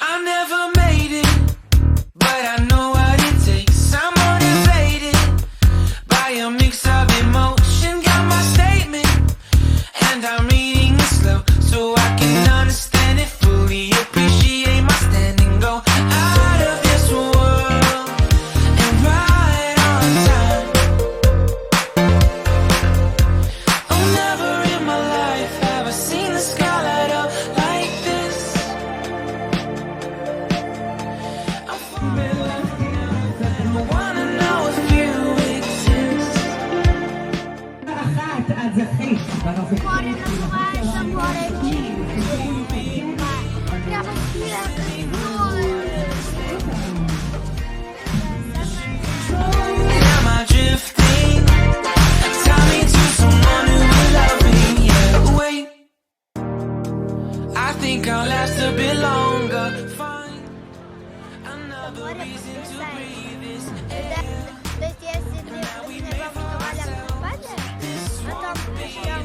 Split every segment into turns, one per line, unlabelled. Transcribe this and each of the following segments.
I never made it, but I know what it takes. I'm motivated by a mix of emotion. Got my statement, and I'm reading it slow so I can understand it fully. Appreciate my standing, go out of this world and right on time. Oh, never in my life have I seen the sky light up like this. I'm falling left and I wanna know if you exist.
Море называется море. Прямо
Am I drifting? Tie me to someone who will love me. Yeah, wait. I think I'll last a bit longer. Find another reason to breathe this air.
То есть, если ты валям попадешь, потом прям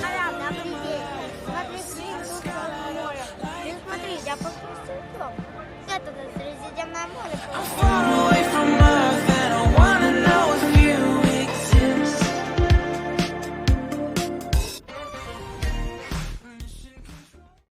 прям на пределе. Смотри, море. Смотри, я просто это Средиземное море.
Far away from my